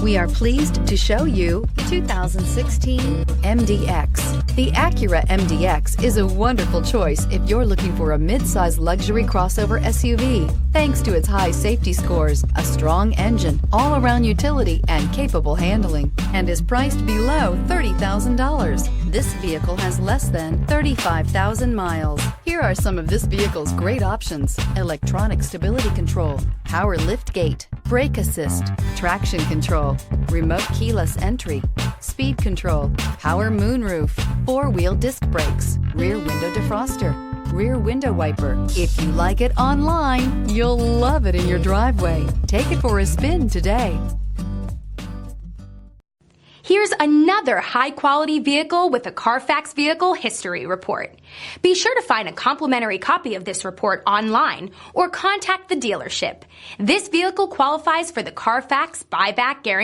We are pleased to show you the 2016 MDX. The Acura MDX is a wonderful choice if you're looking for a mid-size luxury crossover SUV. Thanks to its high safety scores, a strong engine, all-around utility, and capable handling, and is priced below $30,000. This vehicle has less than 35,000 miles. Here are some of this vehicle's great options: electronic stability control, power liftgate, brake assist, traction control, remote keyless entry, speed control, power moonroof, four-wheel disc brakes, rear window defroster, rear window wiper. If you like it online, you'll love it in your driveway. Take it for a spin today. Here's another high-quality vehicle with a Carfax Vehicle History Report. Be sure to find a complimentary copy of this report online or contact the dealership. This vehicle qualifies for the Carfax Buyback Guarantee.